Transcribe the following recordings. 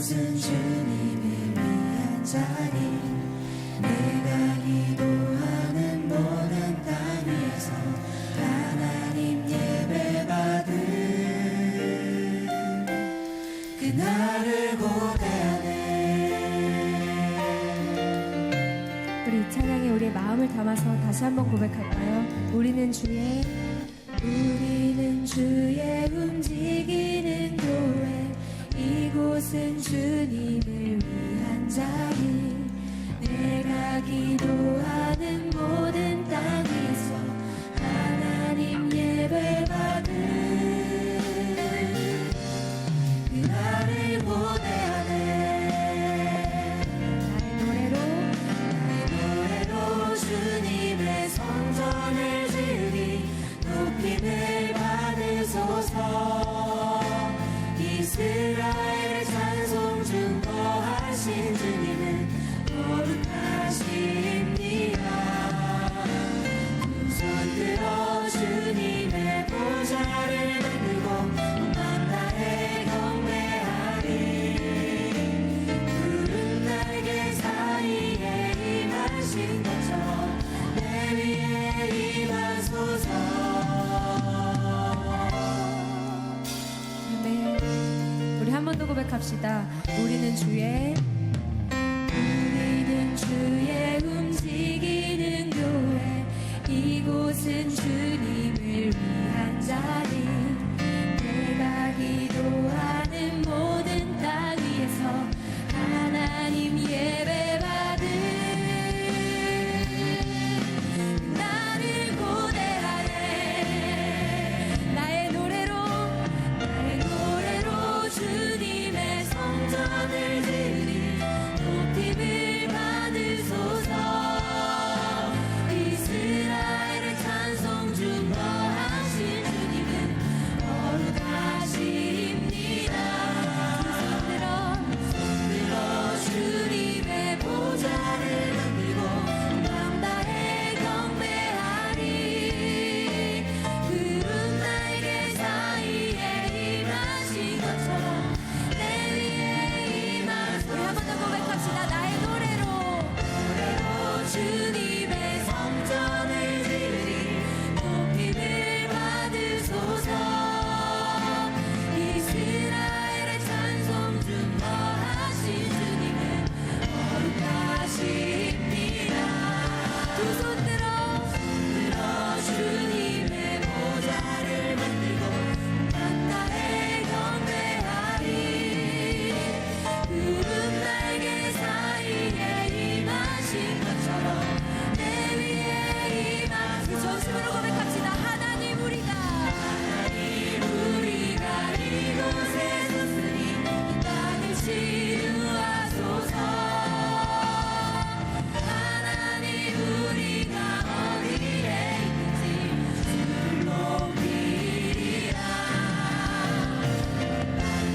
이곳은 주님을 위한 자리. 내가 기도하는 모든 땅 위에서 하나님 예배받을 그날을 고대하네. 우리 이 찬양에 우리의 마음을 담아서 다시 한번 고백할까요? 우리는 주의 움직이는 교회. 이곳은 주님을 위한 자리. 내가 기도하는 모든 땅 위에서 하나님 예배받을 그날을 고대하네. 나의 노래로 주님의 성전을 지으리. 높임을 받으소서. 이스라엘의 찬송 중 거하신 주님은 거룩하십니다. 두 손 들어 주님의 보좌를 만들고 온 맘 다해 경배하리. 푸른 날개 사이에 임하신 것처럼 내 위에 임하소서. 우리 한 번 더 고백합시다. 우리는 주의 움직이는 교회. 이곳은 주님을 위한 자리. 내가 기도하는 모든 땅 위에서 하나님 예배받을 나를 고대하네. 나의 노래로 주님의 성전을 지으리. 높임을 받으소서. 이스라엘의 찬송 중 거하신 주님은 거룩하십니다. 손 들어 주님의 보좌를 만들고 맘 다해 경배하리. 푸른 날개 사이에 임하신 것처럼 내 위에 임하소서. 우리 한 번 더 고백합시다. 나의 노래로 주님의 성전을 지으리. 높임을 받으소서. 이스라엘의 찬송 중 거하신 주님은 거룩하십니다. 두 손 들어 주님의 보좌를 만들고 맘 다해 경배하리. 푸른 날개 사이에 임하신 것처럼 내 위에 임하소서. 전심으로 고백합시다. 하나님 우리가 이곳에 섰으니 이 땅을 치유하소서. 하나님 우리가 어디에 있는지 주를 높이리라.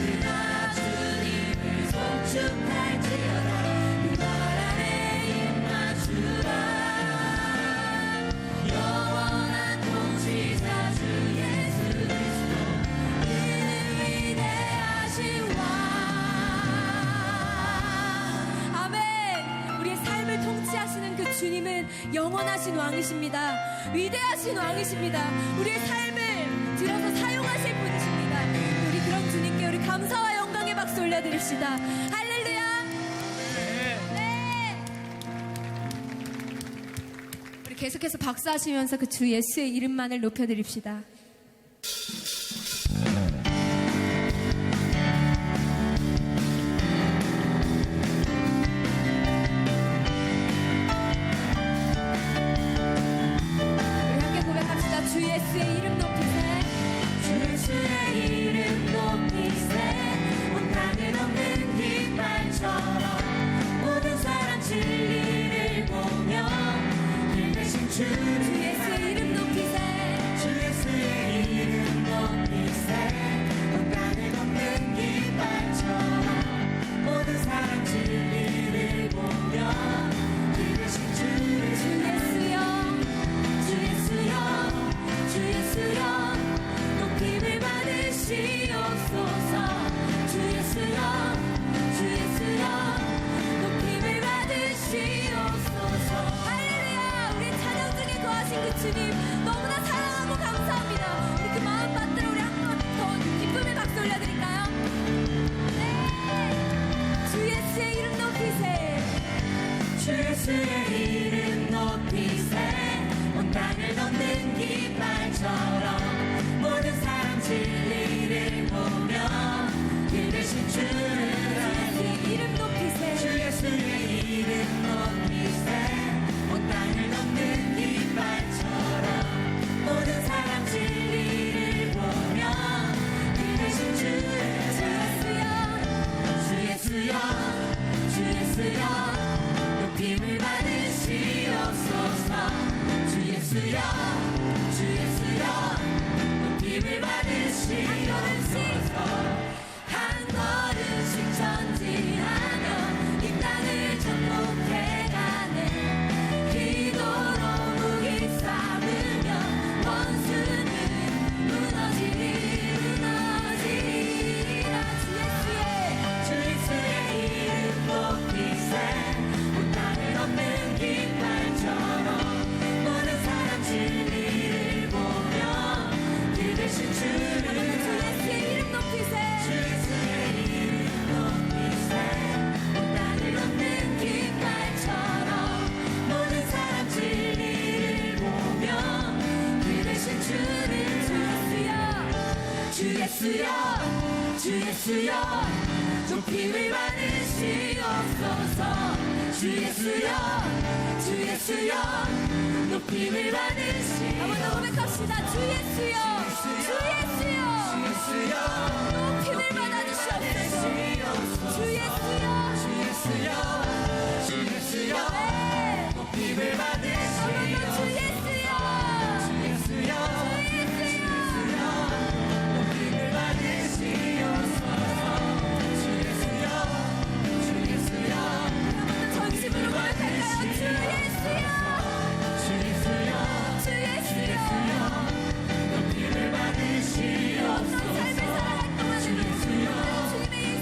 그가 주님을 송축할지어다. 그 말 안에 입맞추라. 영원한 통치자 주 예수 그리스도. 그는 위대하신 왕. 아멘. 우리의 삶을 통치하시는 그 주님은 영원하신 왕이십니다. 위대하신 왕이십니다. 우리의 삶을 들어서 사용하실 분이십니다. 우리 그런 주님께 우리 감사와 영광의 박수 올려드립시다. 할렐루야. 네. 우리 계속해서 박수하시면서 그 주 예수의 이름만을 높여드립시다. 우리 함께 고백합시다. 주 예수의 이름 높이세. 주 예수의 이름 높이세. 온 땅은 없는 깃발처럼 모든 사람 진리를 보며 길 대신 주 예수의 이름 높이세. 주 예수의 예수여 높임을 받으시옵소서 주 예수여 주 예수여 높임을 받으시 한번 더 고백합시다. 주 예수여 주 예수여 높임을 받아주시옵소서 주 예수여 주 예수여 네. 높임을 받으시 한번 더 주 예수여 주 예수여 주 예수여 높임을 받으시옵소서 주 예수여 한번 더 전심으로 고백할까요? 주 예수여 주 예수여 주 예수여 높임을 어떤 삶을 받으시옵소서 살아갈 동안에도 주님의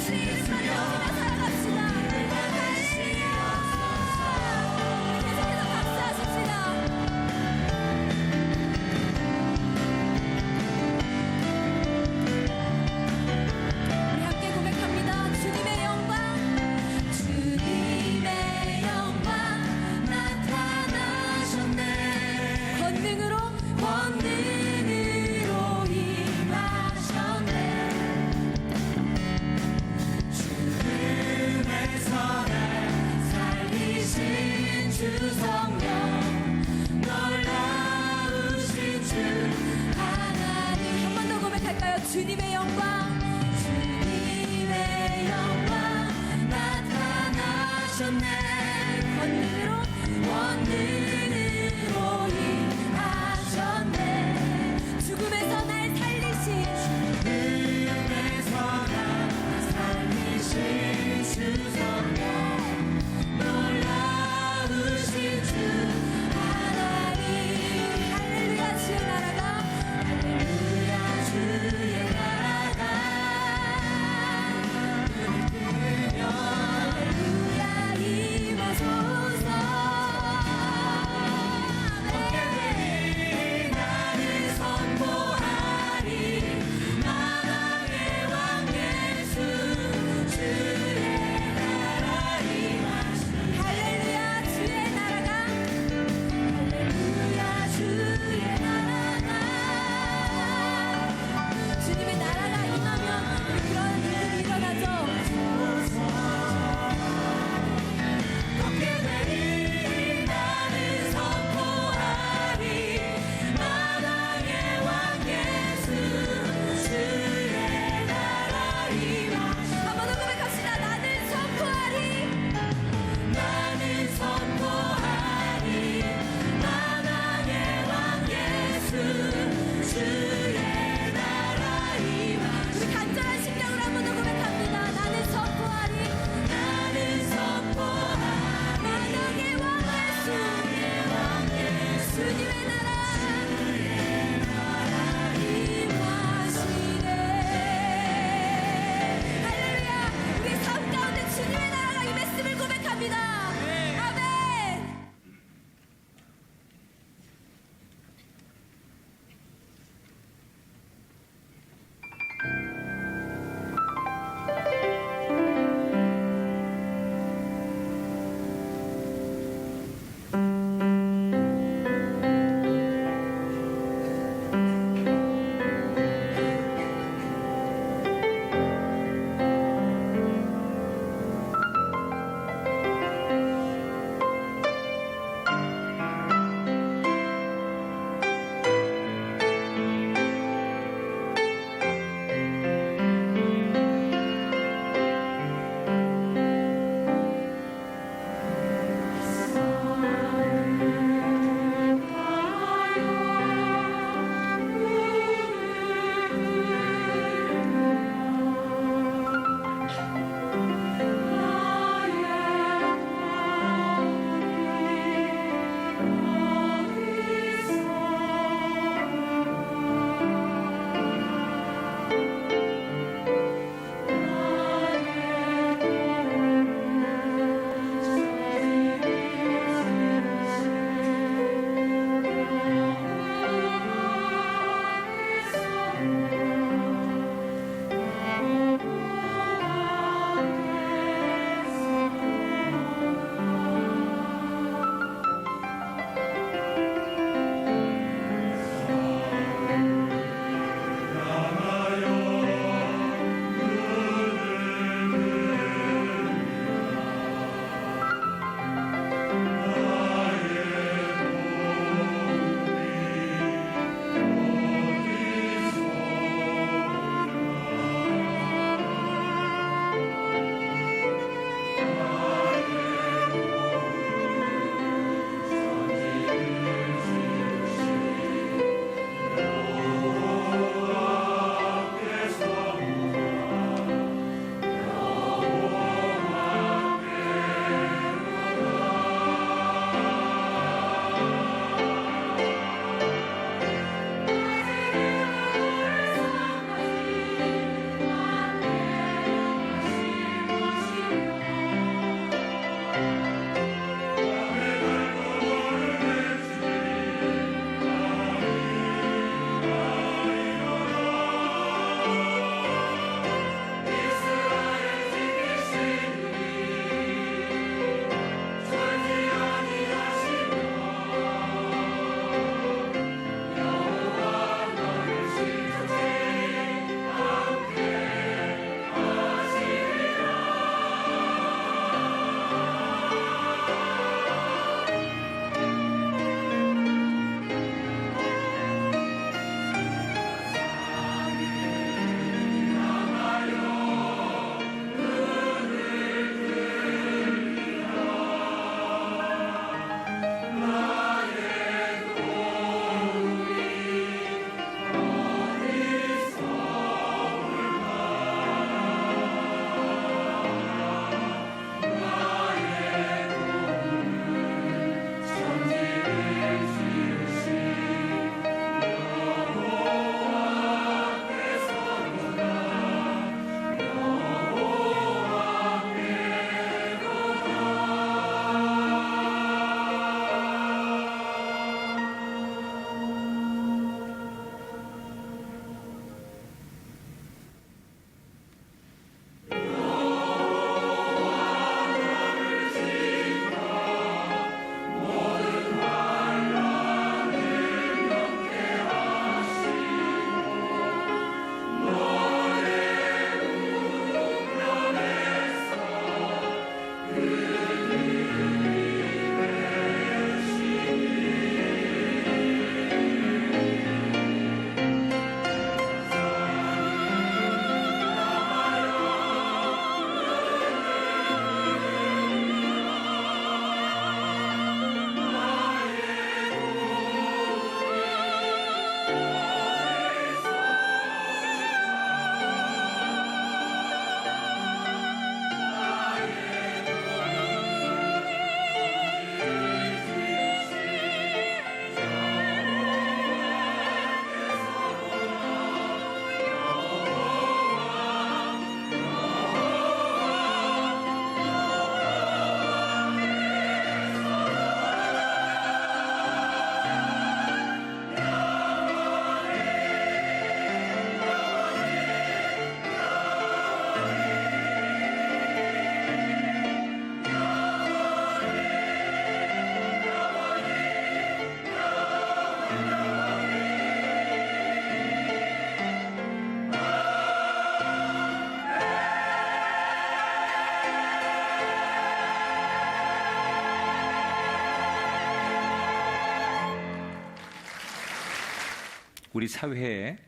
우리 사회에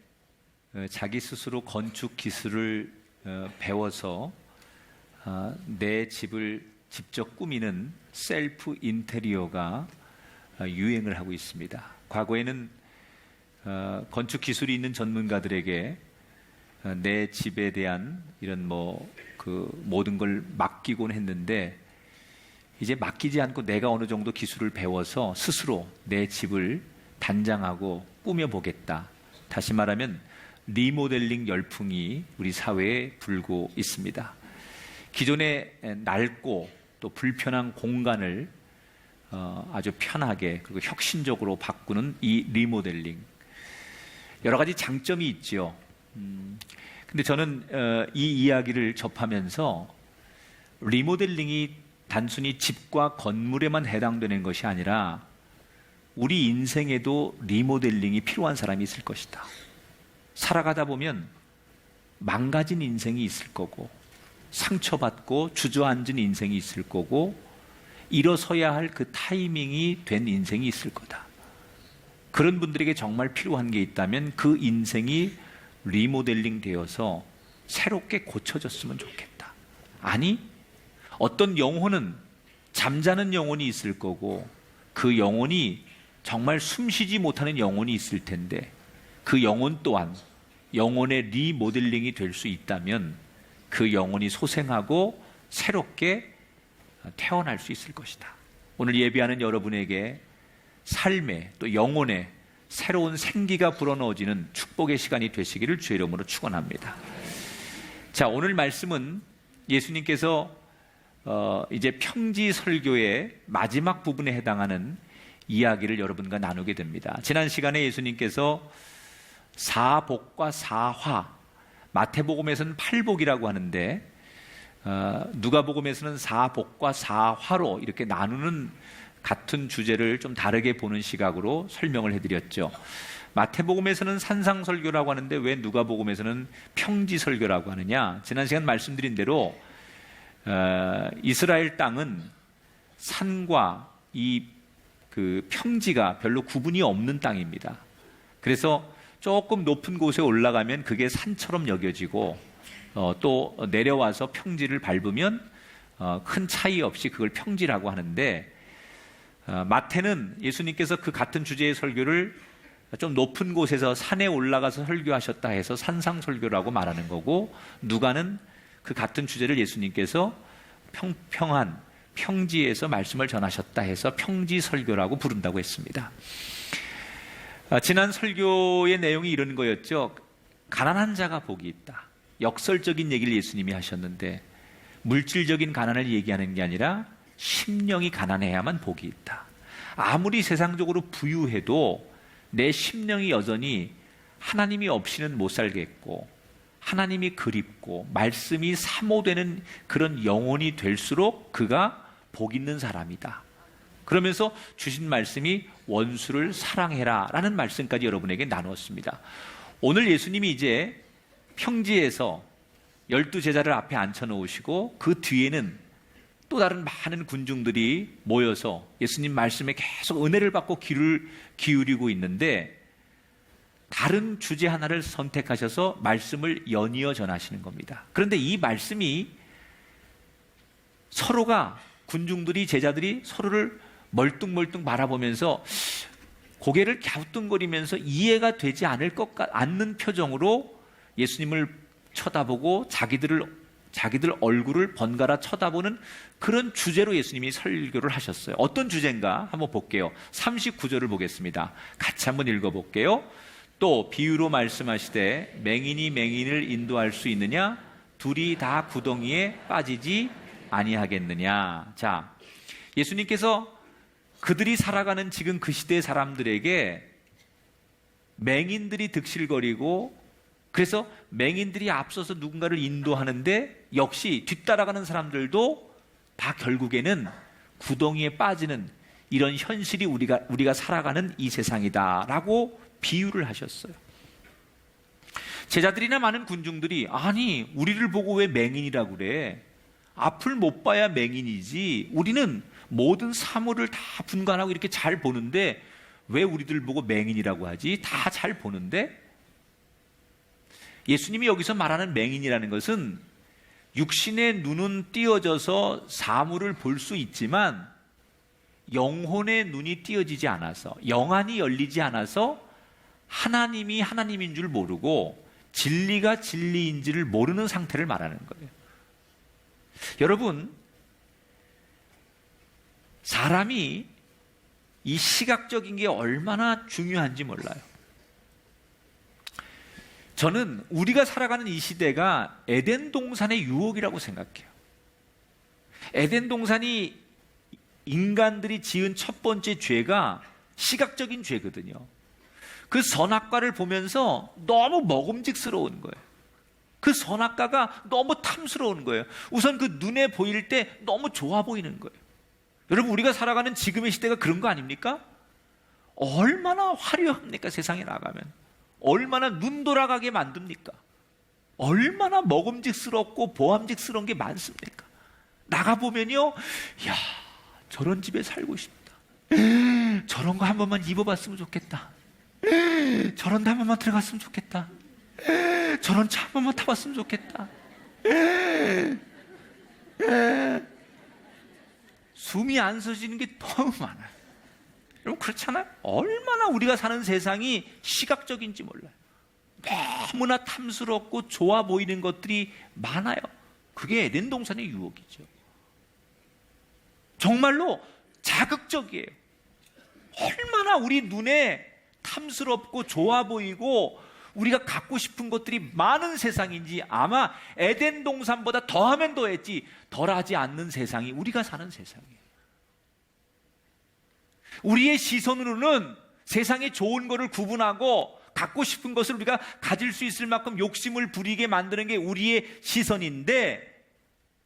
자기 스스로 건축 기술을 배워서 내 집을 직접 꾸미는 셀프 인테리어가 유행을 하고 있습니다. 과거에는 건축 기술이 있는 전문가들에게 내 집에 대한 이런 모든 걸 맡기곤 했는데, 이제 맡기지 않고 내가 어느 정도 기술을 배워서 스스로 내 집을 단장하고 꾸며보겠다. 다시 말하면 리모델링 열풍이 우리 사회에 불고 있습니다. 기존의 낡고 또 불편한 공간을 아주 편하게 그리고 혁신적으로 바꾸는 이 리모델링, 여러 가지 장점이 있죠. 근데 저는 이 이야기를 접하면서 리모델링이 단순히 집과 건물에만 해당되는 것이 아니라 우리 인생에도 리모델링이 필요한 사람이 있을 것이다. 살아가다 보면 망가진 인생이 있을 거고, 상처받고 주저앉은 인생이 있을 거고, 일어서야 할 그 타이밍이 된 인생이 있을 거다. 그런 분들에게 정말 필요한 게 있다면 그 인생이 리모델링 되어서 새롭게 고쳐졌으면 좋겠다. 아니, 어떤 영혼은 잠자는 영혼이 있을 거고, 그 영혼이 정말 숨쉬지 못하는 영혼이 있을 텐데, 그 영혼 또한 영혼의 리모델링이 될 수 있다면 그 영혼이 소생하고 새롭게 태어날 수 있을 것이다. 오늘 예배하는 여러분에게 삶의 또 영혼의 새로운 생기가 불어넣어지는 축복의 시간이 되시기를 주의 이름으로 축원합니다. 자, 오늘 말씀은 예수님께서 이제 평지 설교의 마지막 부분에 해당하는 이야기를 여러분과 나누게 됩니다. 지난 시간에 예수님께서 사복과 사화, 마태복음에서는 팔복이라고 하는데 누가복음에서는 사복과 사화로 이렇게 나누는 같은 주제를 좀 다르게 보는 시각으로 설명을 해드렸죠. 마태복음에서는 산상설교라고 하는데 왜 누가복음에서는 평지설교라고 하느냐? 지난 시간 말씀드린 대로 이스라엘 땅은 산과 그 평지가 별로 구분이 없는 땅입니다. 그래서 조금 높은 곳에 올라가면 그게 산처럼 여겨지고 또 내려와서 평지를 밟으면 큰 차이 없이 그걸 평지라고 하는데, 마태는 예수님께서 그 같은 주제의 설교를 좀 높은 곳에서 산에 올라가서 설교하셨다 해서 산상설교라고 말하는 거고, 누가는 그 같은 주제를 예수님께서 평평한 평지에서 말씀을 전하셨다 해서 평지설교라고 부른다고 했습니다. 지난 설교의 내용이 이런 거였죠. 가난한 자가 복이 있다. 역설적인 얘기를 예수님이 하셨는데, 물질적인 가난을 얘기하는 게 아니라 심령이 가난해야만 복이 있다. 아무리 세상적으로 부유해도 내 심령이 여전히 하나님이 없이는 못 살겠고, 하나님이 그립고 말씀이 사모되는 그런 영혼이 될수록 그가 복 있는 사람이다. 그러면서 주신 말씀이 원수를 사랑해라 라는 말씀까지 여러분에게 나누었습니다. 오늘 예수님이 이제 평지에서 12제자를 앞에 앉혀놓으시고 그 뒤에는 또 다른 많은 군중들이 모여서 예수님 말씀에 계속 은혜를 받고 귀를 기울이고 있는데, 다른 주제 하나를 선택하셔서 말씀을 연이어 전하시는 겁니다. 그런데 이 말씀이 서로가, 군중들이, 제자들이 서로를 멀뚱멀뚱 바라보면서 고개를 갸우뚱거리면서 이해가 되지 않는 표정으로 예수님을 쳐다보고 자기들 얼굴을 번갈아 쳐다보는 그런 주제로 예수님이 설교를 하셨어요. 어떤 주제인가 한번 볼게요. 39절을 보겠습니다. 같이 한번 읽어볼게요. 또 비유로 말씀하시되 맹인이 맹인을 인도할 수 있느냐? 둘이 다 구덩이에 빠지지 아니하겠느냐? 자, 예수님께서 그들이 살아가는 지금 그 시대의 사람들에게 맹인들이 득실거리고, 그래서 맹인들이 앞서서 누군가를 인도하는데 역시 뒤따라가는 사람들도 다 결국에는 구덩이에 빠지는 이런 현실이 우리가 살아가는 이 세상이다라고 비유를 하셨어요. 제자들이나 많은 군중들이, 아니 우리를 보고 왜 맹인이라고 그래? 앞을 못 봐야 맹인이지, 우리는 모든 사물을 다 분간하고 이렇게 잘 보는데 왜 우리들 보고 맹인이라고 하지? 다 잘 보는데? 예수님이 여기서 말하는 맹인이라는 것은 육신의 눈은 띄어져서 사물을 볼 수 있지만 영혼의 눈이 띄어지지 않아서, 영안이 열리지 않아서 하나님이 하나님인 줄 모르고 진리가 진리인지를 모르는 상태를 말하는 거예요. 여러분, 사람이 이 시각적인 게 얼마나 중요한지 몰라요. 저는 우리가 살아가는 이 시대가 에덴 동산의 유혹이라고 생각해요. 에덴 동산이 인간들이 지은 첫 번째 죄가 시각적인 죄거든요. 그 선악과를 보면서 너무 먹음직스러운 거예요. 그 선악과가 너무 탐스러운 거예요. 우선 그 눈에 보일 때 너무 좋아 보이는 거예요. 여러분, 우리가 살아가는 지금의 시대가 그런 거 아닙니까? 얼마나 화려합니까? 세상에 나가면 얼마나 눈 돌아가게 만듭니까? 얼마나 먹음직스럽고 보암직스러운 게 많습니까? 나가보면요, 이야, 저런 집에 살고 싶다. 저런 거 한 번만 입어봤으면 좋겠다. 저런 데 한 번만 들어갔으면 좋겠다. 저런 차 한 번만 타봤으면 좋겠다. 숨이 안 쉬어지는 게 너무 많아요. 여러분, 그렇잖아요? 얼마나 우리가 사는 세상이 시각적인지 몰라요. 너무나 탐스럽고 좋아 보이는 것들이 많아요. 그게 에덴 동산의 유혹이죠. 정말로 자극적이에요. 얼마나 우리 눈에 탐스럽고 좋아 보이고 우리가 갖고 싶은 것들이 많은 세상인지, 아마 에덴 동산보다 더하면 더했지 덜하지 않는 세상이 우리가 사는 세상이에요. 우리의 시선으로는 세상에 좋은 것을 구분하고 갖고 싶은 것을 우리가 가질 수 있을 만큼 욕심을 부리게 만드는 게 우리의 시선인데,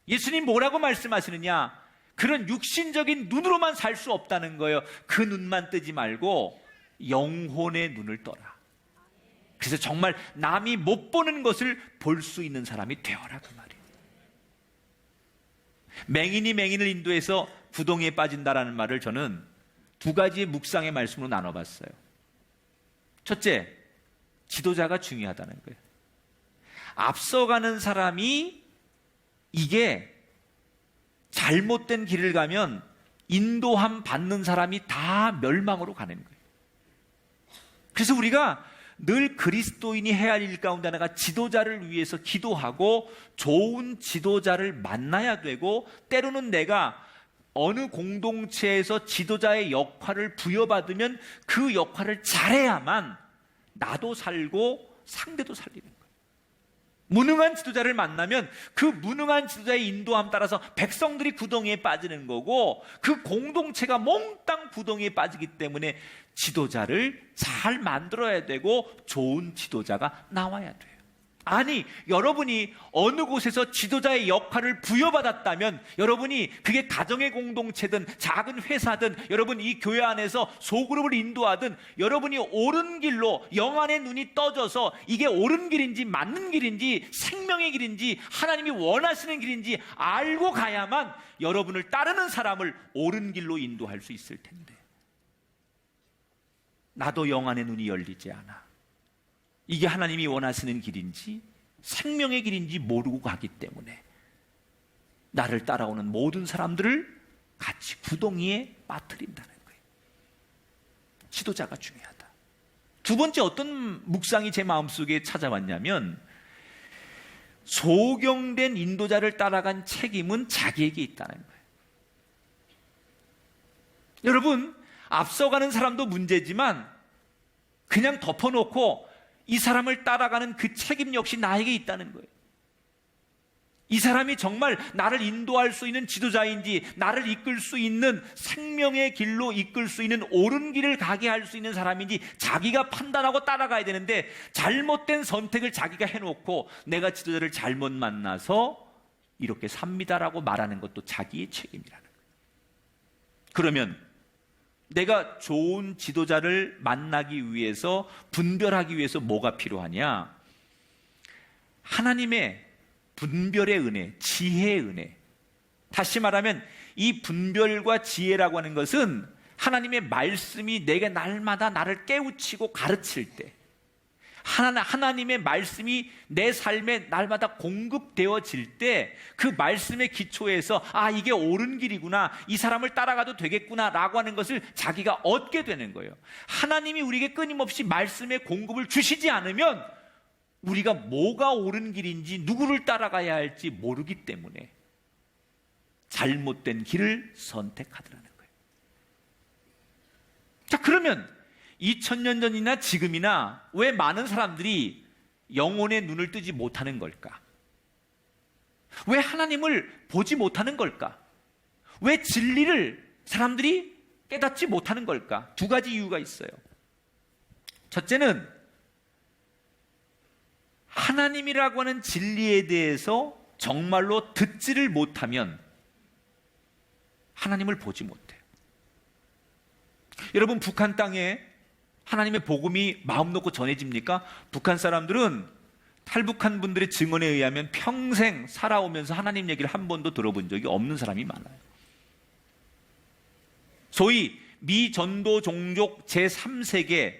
예수님 뭐라고 말씀하시느냐? 그런 육신적인 눈으로만 살 수 없다는 거예요. 그 눈만 뜨지 말고 영혼의 눈을 떠라. 그래서 정말 남이 못 보는 것을 볼 수 있는 사람이 되어라, 그 말이에요. 맹인이 맹인을 인도해서 구덩이에 빠진다라는 말을 저는 두 가지의 묵상의 말씀으로 나눠봤어요. 첫째, 지도자가 중요하다는 거예요. 앞서가는 사람이 이게 잘못된 길을 가면 인도함 받는 사람이 다 멸망으로 가는 거예요. 그래서 우리가 늘 그리스도인이 해야 할 일 가운데 하나가 지도자를 위해서 기도하고 좋은 지도자를 만나야 되고, 때로는 내가 어느 공동체에서 지도자의 역할을 부여받으면 그 역할을 잘해야만 나도 살고 상대도 살리는 거예요. 무능한 지도자를 만나면 그 무능한 지도자의 인도함 따라서 백성들이 구덩이에 빠지는 거고, 그 공동체가 몽땅 구덩이에 빠지기 때문에 지도자를 잘 만들어야 되고 좋은 지도자가 나와야 돼요. 아니, 여러분이 어느 곳에서 지도자의 역할을 부여받았다면, 여러분이 그게 가정의 공동체든 작은 회사든 여러분 이 교회 안에서 소그룹을 인도하든, 여러분이 옳은 길로 영안의 눈이 떠져서 이게 옳은 길인지 맞는 길인지 생명의 길인지 하나님이 원하시는 길인지 알고 가야만 여러분을 따르는 사람을 옳은 길로 인도할 수 있을 텐데, 나도 영안의 눈이 열리지 않아. 이게 하나님이 원하시는 길인지 생명의 길인지 모르고 가기 때문에 나를 따라오는 모든 사람들을 같이 구덩이에 빠뜨린다는 거예요. 지도자가 중요하다. 두 번째, 어떤 묵상이 제 마음속에 찾아왔냐면, 소경된 인도자를 따라간 책임은 자기에게 있다는 거예요. 여러분, 앞서가는 사람도 문제지만 그냥 덮어놓고 이 사람을 따라가는 그 책임 역시 나에게 있다는 거예요. 이 사람이 정말 나를 인도할 수 있는 지도자인지, 나를 이끌 수 있는 생명의 길로 이끌 수 있는 옳은 길을 가게 할 수 있는 사람인지 자기가 판단하고 따라가야 되는데, 잘못된 선택을 자기가 해놓고 내가 지도자를 잘못 만나서 이렇게 삽니다라고 말하는 것도 자기의 책임이라는 거예요. 그러면 내가 좋은 지도자를 만나기 위해서, 분별하기 위해서 뭐가 필요하냐? 하나님의 분별의 은혜, 지혜의 은혜. 다시 말하면 이 분별과 지혜라고 하는 것은 하나님의 말씀이 내게 날마다 나를 깨우치고 가르칠 때, 하나님의 말씀이 내 삶에 날마다 공급되어질 때 그 말씀의 기초에서 이게 옳은 길이구나, 이 사람을 따라가도 되겠구나 라고 하는 것을 자기가 얻게 되는 거예요. 하나님이 우리에게 끊임없이 말씀의 공급을 주시지 않으면 우리가 뭐가 옳은 길인지 누구를 따라가야 할지 모르기 때문에 잘못된 길을 선택하더라는 거예요. 자, 그러면 2000년 전이나 지금이나 왜 많은 사람들이 영혼의 눈을 뜨지 못하는 걸까? 왜 하나님을 보지 못하는 걸까? 왜 진리를 사람들이 깨닫지 못하는 걸까? 두 가지 이유가 있어요. 첫째는 하나님이라고 하는 진리에 대해서 정말로 듣지를 못하면 하나님을 보지 못해요. 여러분, 북한 땅에 하나님의 복음이 마음 놓고 전해집니까? 북한 사람들은 탈북한 분들의 증언에 의하면 평생 살아오면서 하나님 얘기를 한 번도 들어본 적이 없는 사람이 많아요. 소위 미전도 종족 제3세계,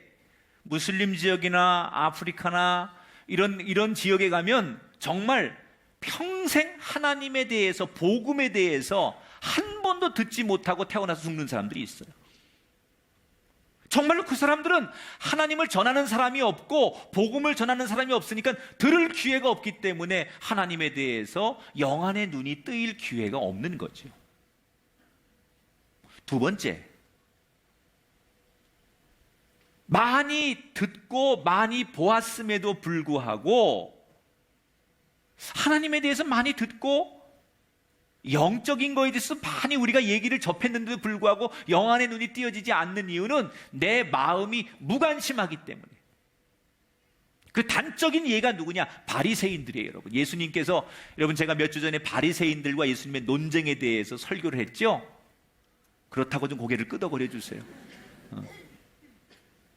무슬림 지역이나 아프리카나 이런 지역에 가면 정말 평생 하나님에 대해서, 복음에 대해서 한 번도 듣지 못하고 태어나서 죽는 사람들이 있어요. 정말로 그 사람들은 하나님을 전하는 사람이 없고 복음을 전하는 사람이 없으니까 들을 기회가 없기 때문에 하나님에 대해서 영안의 눈이 뜨일 기회가 없는 거죠. 두 번째, 많이 듣고 많이 보았음에도 불구하고 하나님에 대해서 많이 듣고 영적인 거에 대해서 많이 우리가 얘기를 접했는데도 불구하고 영안의 눈이 띄어지지 않는 이유는 내 마음이 무관심하기 때문에. 그 단적인 예가 누구냐? 바리새인들이에요, 여러분. 예수님께서, 여러분, 제가 몇 주 전에 바리새인들과 예수님의 논쟁에 대해서 설교를 했죠? 그렇다고 좀 고개를 끄덕거려 주세요.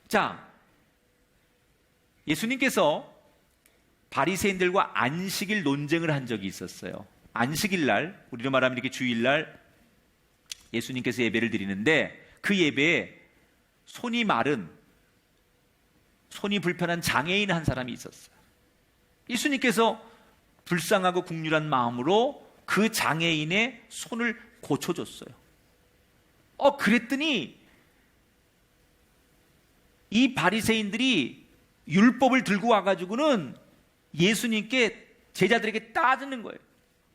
자, 예수님께서 바리새인들과 안식일 논쟁을 한 적이 있었어요. 안식일 날, 우리로 말하면 이렇게 주일날 예수님께서 예배를 드리는데 그 예배에 손이 마른, 손이 불편한 장애인 한 사람이 있었어요. 예수님께서 불쌍하고 국률한 마음으로 그 장애인의 손을 고쳐줬어요. 그랬더니 이 바리새인들이 율법을 들고 와가지고는 예수님께, 제자들에게 따지는 거예요.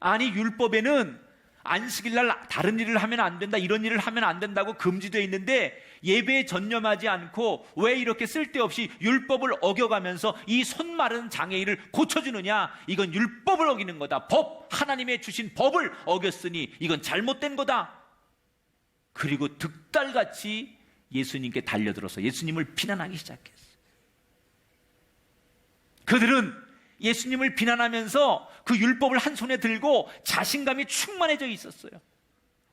아니, 율법에는 안식일날 다른 일을 하면 안 된다, 이런 일을 하면 안 된다고 금지되어 있는데 예배에 전념하지 않고 왜 이렇게 쓸데없이 율법을 어겨가면서 이 손 마른 장애인을 고쳐주느냐? 이건 율법을 어기는 거다. 하나님의 주신 법을 어겼으니 이건 잘못된 거다. 그리고 득달같이 예수님께 달려들어서 예수님을 비난하기 시작했어요. 그들은 예수님을 비난하면서 그 율법을 한 손에 들고 자신감이 충만해져 있었어요.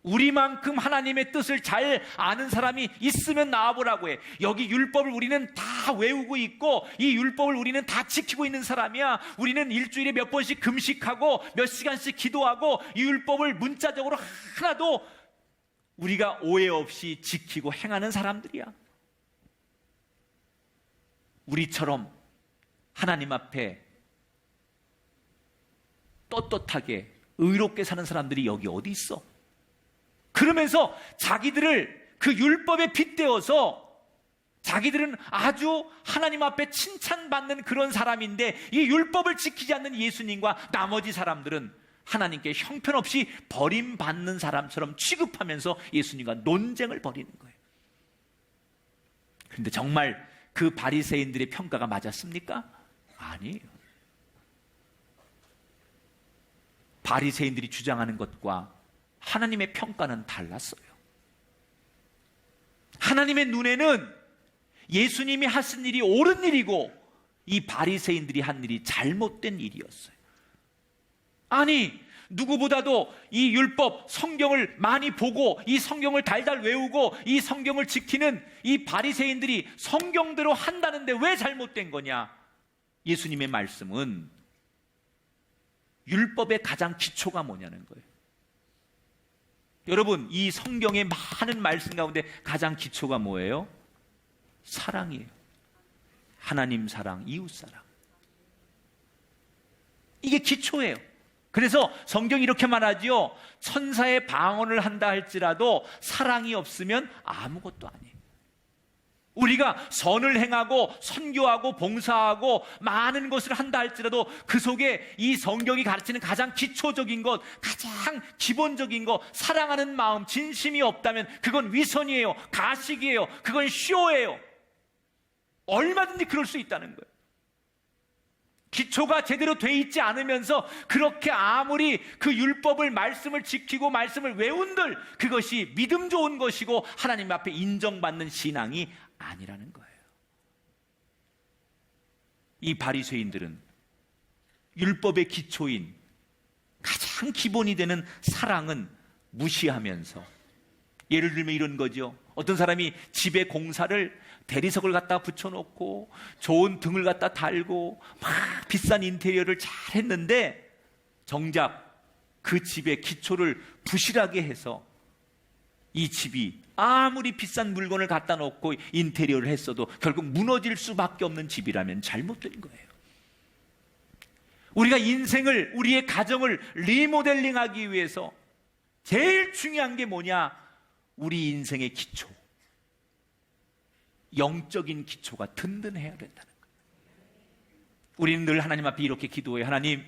우리만큼 하나님의 뜻을 잘 아는 사람이 있으면 나와보라고 해. 여기 율법을 우리는 다 외우고 있고 이 율법을 우리는 다 지키고 있는 사람이야. 우리는 일주일에 몇 번씩 금식하고 몇 시간씩 기도하고 이 율법을 문자적으로 하나도 우리가 오해 없이 지키고 행하는 사람들이야. 우리처럼 하나님 앞에 떳떳하게 의롭게 사는 사람들이 여기 어디 있어? 그러면서 자기들을 그 율법에 빗대어서 자기들은 아주 하나님 앞에 칭찬받는 그런 사람인데 이 율법을 지키지 않는 예수님과 나머지 사람들은 하나님께 형편없이 버림받는 사람처럼 취급하면서 예수님과 논쟁을 벌이는 거예요. 그런데 정말 그 바리새인들의 평가가 맞았습니까? 아니에요. 바리새인들이 주장하는 것과 하나님의 평가는 달랐어요. 하나님의 눈에는 예수님이 하신 일이 옳은 일이고 이 바리새인들이 한 일이 잘못된 일이었어요. 아니, 누구보다도 이 율법, 성경을 많이 보고 이 성경을 달달 외우고 이 성경을 지키는 이 바리새인들이 성경대로 한다는데 왜 잘못된 거냐? 예수님의 말씀은 율법의 가장 기초가 뭐냐는 거예요. 여러분, 이 성경의 많은 말씀 가운데 가장 기초가 뭐예요? 사랑이에요. 하나님 사랑, 이웃 사랑. 이게 기초예요. 그래서 성경이 이렇게 말하지요. 천사의 방언을 한다 할지라도 사랑이 없으면 아무것도 아니에요. 우리가 선을 행하고 선교하고 봉사하고 많은 것을 한다 할지라도 그 속에 이 성경이 가르치는 가장 기초적인 것, 가장 기본적인 것, 사랑하는 마음, 진심이 없다면 그건 위선이에요. 가식이에요. 그건 쇼예요. 얼마든지 그럴 수 있다는 거예요. 기초가 제대로 돼 있지 않으면서 그렇게 아무리 그 율법을, 말씀을 지키고 말씀을 외운들 그것이 믿음 좋은 것이고 하나님 앞에 인정받는 신앙이 아니라는 거예요. 이 바리새인들은 율법의 기초인 가장 기본이 되는 사랑은 무시하면서, 예를 들면 이런 거죠. 어떤 사람이 집에 공사를 대리석을 갖다 붙여놓고 좋은 등을 갖다 달고 막 비싼 인테리어를 잘 했는데 정작 그 집의 기초를 부실하게 해서 이 집이 아무리 비싼 물건을 갖다 놓고 인테리어를 했어도 결국 무너질 수밖에 없는 집이라면 잘못된 거예요. 우리가 인생을, 우리의 가정을 리모델링하기 위해서 제일 중요한 게 뭐냐? 우리 인생의 기초, 영적인 기초가 든든해야 된다는 거예요. 우리는 늘 하나님 앞에 이렇게 기도해요. 하나님,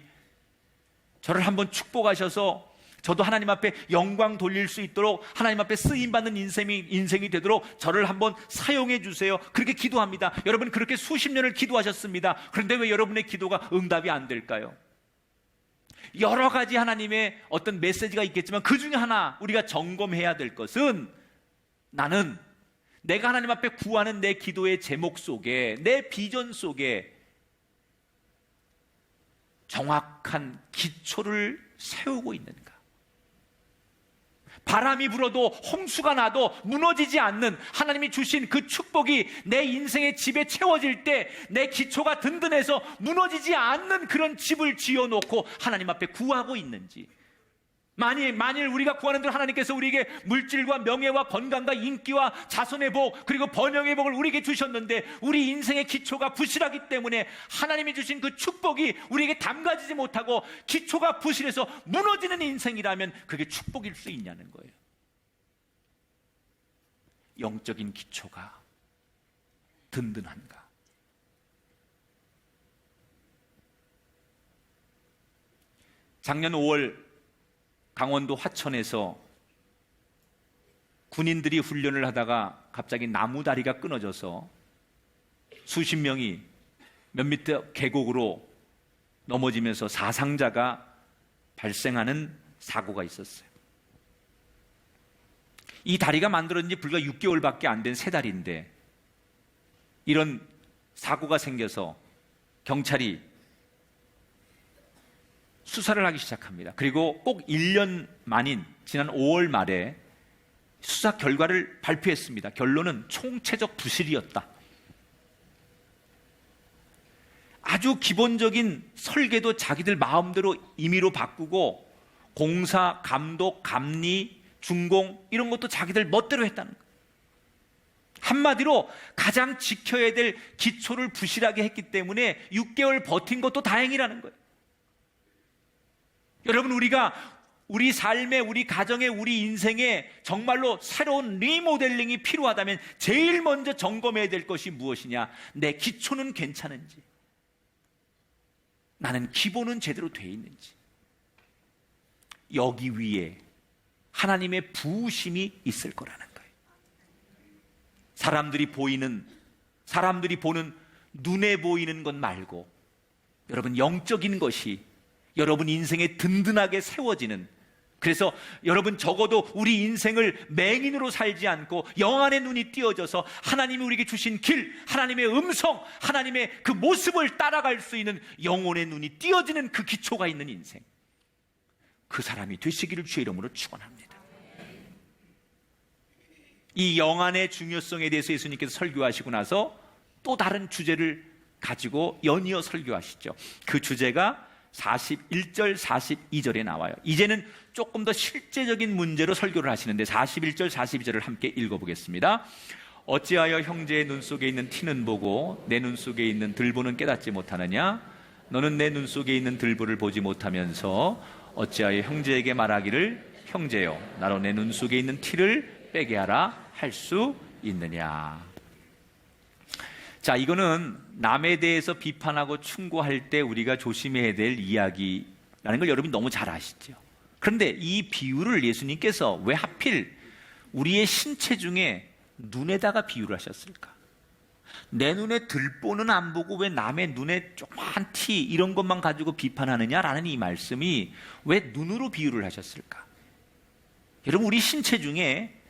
저를 한번 축복하셔서 저도 하나님 앞에 영광 돌릴 수 있도록, 하나님 앞에 쓰임받는 인생이 되도록 저를 한번 사용해 주세요. 그렇게 기도합니다. 여러분, 그렇게 수십 년을 기도하셨습니다. 그런데 왜 여러분의 기도가 응답이 안 될까요? 여러 가지 하나님의 어떤 메시지가 있겠지만 그 중에 하나 우리가 점검해야 될 것은, 나는 내가 하나님 앞에 구하는 내 기도의 제목 속에, 내 비전 속에 정확한 기초를 세우고 있는가? 바람이 불어도 홍수가 나도 무너지지 않는 하나님이 주신 그 축복이 내 인생의 집에 채워질 때 내 기초가 든든해서 무너지지 않는 그런 집을 지어놓고 하나님 앞에 구하고 있는지, 만일 우리가 구하는 대로 하나님께서 우리에게 물질과 명예와 건강과 인기와 자손의 복, 그리고 번영의 복을 우리에게 주셨는데 우리 인생의 기초가 부실하기 때문에 하나님이 주신 그 축복이 우리에게 담가지지 못하고 기초가 부실해서 무너지는 인생이라면 그게 축복일 수 있냐는 거예요. 영적인 기초가 든든한가? 작년 5월 강원도 화천에서 군인들이 훈련을 하다가 갑자기 나무 다리가 끊어져서 수십 명이 몇 미터 계곡으로 넘어지면서 사상자가 발생하는 사고가 있었어요. 이 다리가 만들어진 지 불과 6개월밖에 안 된 새 다리인데 이런 사고가 생겨서 경찰이 수사를 하기 시작합니다. 그리고 꼭 1년 만인 지난 5월 말에 수사 결과를 발표했습니다. 결론은 총체적 부실이었다. 아주 기본적인 설계도 자기들 마음대로 임의로 바꾸고 공사, 감독, 감리, 준공 이런 것도 자기들 멋대로 했다는 거예요. 한마디로 가장 지켜야 될 기초를 부실하게 했기 때문에 6개월 버틴 것도 다행이라는 거예요. 여러분, 우리가 우리 삶에, 우리 가정에, 우리 인생에 정말로 새로운 리모델링이 필요하다면 제일 먼저 점검해야 될 것이 무엇이냐? 내 기초는 괜찮은지, 나는 기본은 제대로 돼 있는지, 여기 위에 하나님의 부으심이 있을 거라는 거예요. 사람들이 보는 눈에 보이는 것 말고 여러분, 영적인 것이 여러분 인생에 든든하게 세워지는, 그래서 여러분 적어도 우리 인생을 맹인으로 살지 않고 영안의 눈이 띄어져서 하나님이 우리에게 주신 길, 하나님의 음성, 하나님의 그 모습을 따라갈 수 있는 영혼의 눈이 띄어지는 그 기초가 있는 인생, 그 사람이 되시기를 주의 이름으로 축원합니다. 이 영안의 중요성에 대해서 예수님께서 설교하시고 나서 또 다른 주제를 가지고 연이어 설교하시죠. 그 주제가 41절, 42절에 나와요. 이제는 조금 더 실제적인 문제로 설교를 하시는데 41절, 42절을 함께 읽어보겠습니다. 어찌하여 형제의 눈 속에 있는 티는 보고 내 눈 속에 있는 들보는 깨닫지 못하느냐? 너는 내 눈 속에 있는 들보를 보지 못하면서 어찌하여 형제에게 말하기를 형제여 나로 내 눈 속에 있는 티를 빼게 하라 할 수 있느냐? 자, 이거는 남에 대해서 비판하고 충고할 때 우리가 조심해야 될 이야기라는 걸 여러분이 너무 잘 아시죠? 그런데 이 비유를 예수님께서 왜 하필 우리의 신체 중에 눈에다가 비유를 하셨을까? 내 눈에 들보는 안 보고 왜 남의 눈에 조그만 티 이런 것만 가지고 비판하느냐라는 이 말씀이 왜 눈으로 비유를 하셨을까? 여러분, 우리 신체 중에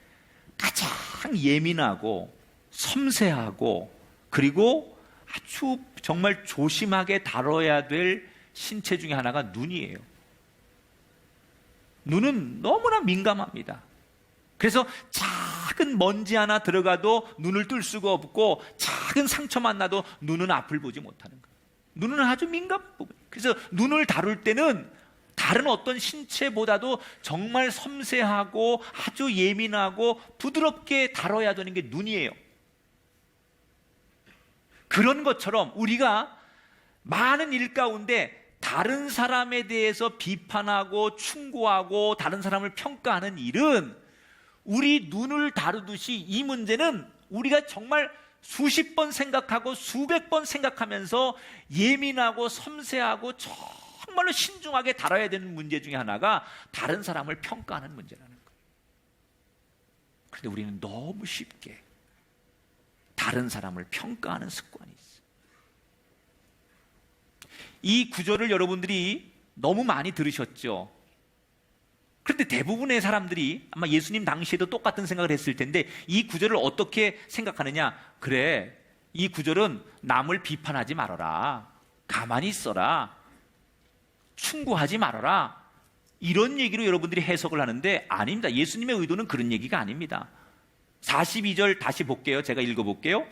가장 예민하고 섬세하고 그리고 아주 정말 조심하게 다뤄야 될 신체 중에 하나가 눈이에요. 눈은 너무나 민감합니다. 그래서 작은 먼지 하나 들어가도 눈을 뜰 수가 없고 작은 상처만 나도 눈은 앞을 보지 못하는 거예요. 눈은 아주 민감한 부분. 그래서 눈을 다룰 때는 다른 어떤 신체보다도 정말 섬세하고 아주 예민하고 부드럽게 다뤄야 되는 게 눈이에요. 그런 것처럼 우리가 많은 일 가운데 다른 사람에 대해서 비판하고 충고하고 다른 사람을 평가하는 일은 우리 눈을 다루듯이 이 문제는 우리가 정말 수십 번 생각하고 수백 번 생각하면서 예민하고 섬세하고 정말로 신중하게 다뤄야 되는 문제 중에 하나가 다른 사람을 평가하는 문제라는 거예요. 그런데 우리는 너무 쉽게 다른 사람을 평가하는 습관이 있어요. 이 구절을 여러분들이 너무 많이 들으셨죠? 그런데 대부분의 사람들이 아마 예수님 당시에도 똑같은 생각을 했을 텐데 이 구절을 어떻게 생각하느냐? 그래, 이 구절은 남을 비판하지 말아라, 가만히 있어라, 충고하지 말아라, 이런 얘기로 여러분들이 해석을 하는데 아닙니다. 예수님의 의도는 그런 얘기가 아닙니다. 42절 다시 볼게요. 제가 읽어볼게요.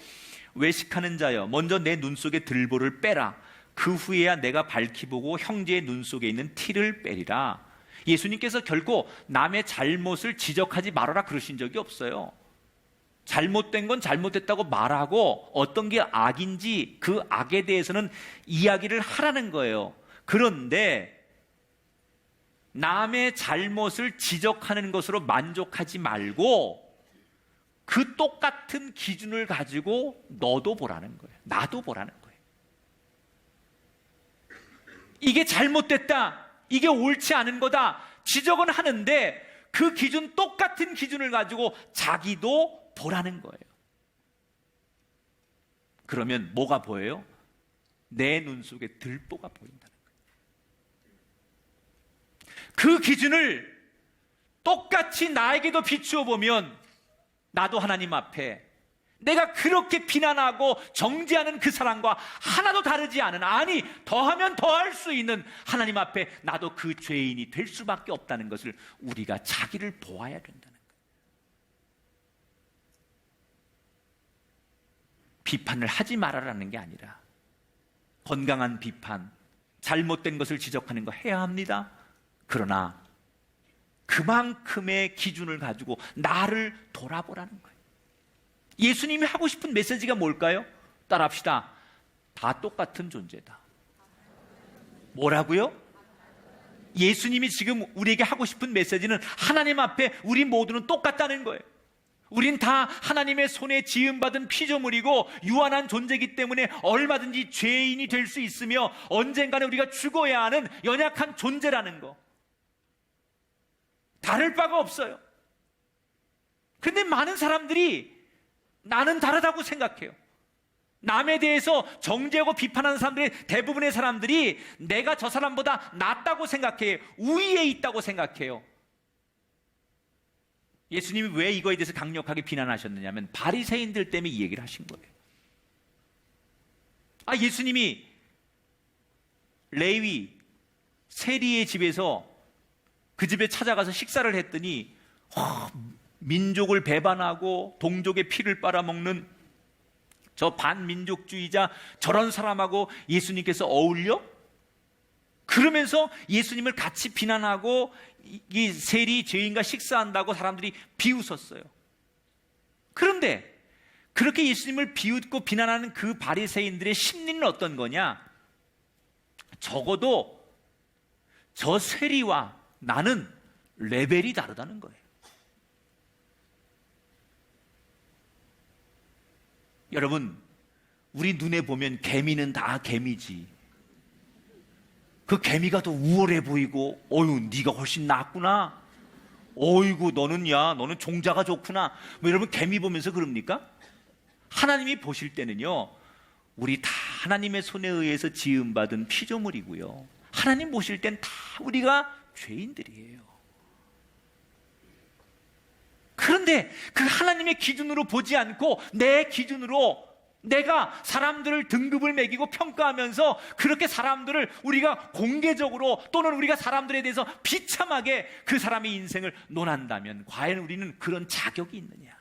외식하는 자여 먼저 내 눈 속에 들보를 빼라. 그 후에야 내가 밝히 보고 형제의 눈 속에 있는 티를 빼리라. 예수님께서 결코 남의 잘못을 지적하지 말아라 그러신 적이 없어요. 잘못된 건 잘못됐다고 말하고 어떤 게 악인지 그 악에 대해서는 이야기를 하라는 거예요. 그런데 남의 잘못을 지적하는 것으로 만족하지 말고 그 똑같은 기준을 가지고 너도 보라는 거예요. 나도 보라는 거예요. 이게 잘못됐다, 이게 옳지 않은 거다 지적은 하는데 그 기준, 똑같은 기준을 가지고 자기도 보라는 거예요. 그러면 뭐가 보여요? 내 눈 속에 들보가 보인다는 거예요. 그 기준을 똑같이 나에게도 비추어 보면 나도 하나님 앞에 내가 그렇게 비난하고 정죄하는 그 사람과 하나도 다르지 않은, 아니 더하면 더할 수 있는 하나님 앞에 나도 그 죄인이 될 수밖에 없다는 것을 우리가 자기를 보아야 된다는 거예요. 비판을 하지 말아라는 게 아니라 건강한 비판, 잘못된 것을 지적하는 거 해야 합니다. 그러나 그만큼의 기준을 가지고 나를 돌아보라는 거예요. 예수님이 하고 싶은 메시지가 뭘까요? 따라합시다. 다 똑같은 존재다. 뭐라고요? 예수님이 지금 우리에게 하고 싶은 메시지는 하나님 앞에 우리 모두는 똑같다는 거예요. 우린 다 하나님의 손에 지음받은 피조물이고 유한한 존재이기 때문에 얼마든지 죄인이 될 수 있으며 언젠가는 우리가 죽어야 하는 연약한 존재라는 거. 다를 바가 없어요. 그런데 많은 사람들이 나는 다르다고 생각해요. 남에 대해서 정죄하고 비판하는 사람들이, 대부분의 사람들이 내가 저 사람보다 낫다고 생각해요. 우위에 있다고 생각해요. 예수님이 왜 이거에 대해서 강력하게 비난하셨느냐면 바리새인들 때문에 이 얘기를 하신 거예요. 예수님이 레위 세리의 집에서 그 집에 찾아가서 식사를 했더니 민족을 배반하고 동족의 피를 빨아먹는 저 반민족주의자, 저런 사람하고 예수님께서 어울려? 그러면서 예수님을 같이 비난하고 이 세리 죄인과 식사한다고 사람들이 비웃었어요. 그런데 그렇게 예수님을 비웃고 비난하는 그 바리새인들의 심리는 어떤 거냐? 적어도 저 세리와 나는 레벨이 다르다는 거예요. 여러분, 우리 눈에 보면 개미는 다 개미지. 그 개미가 더 우월해 보이고, 어휴, 네가 훨씬 낫구나. 어이구, 너는 종자가 좋구나. 뭐 여러분, 개미 보면서 그럽니까? 하나님이 보실 때는요, 우리 다 하나님의 손에 의해서 지음받은 피조물이고요. 하나님 보실 땐 다 우리가 죄인들이에요. 그런데 그 하나님의 기준으로 보지 않고 내 기준으로 내가 사람들을 등급을 매기고 평가하면서 그렇게 사람들을 우리가 공개적으로 또는 우리가 사람들에 대해서 비참하게 그 사람의 인생을 논한다면 과연 우리는 그런 자격이 있느냐?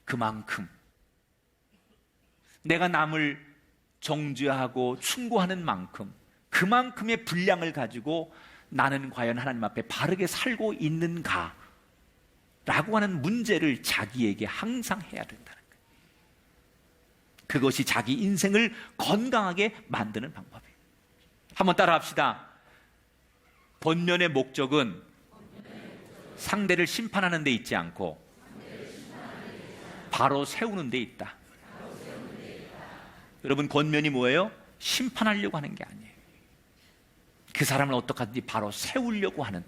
그만큼 내가 남을 정죄하고 충고하는 만큼 그만큼의 분량을 가지고 나는 과연 하나님 앞에 바르게 살고 있는가? 라고 하는 문제를 자기에게 항상 해야 된다는 거예요. 그것이 자기 인생을 건강하게 만드는 방법이에요. 한번 따라 합시다. 본면의 목적은 상대를 심판하는 데 있지 않고 바로 세우는 데 있다. 여러분, 권면이 뭐예요? 심판하려고 하는 게 아니에요. 그 사람을 어떻게 하든지 바로 세우려고 하는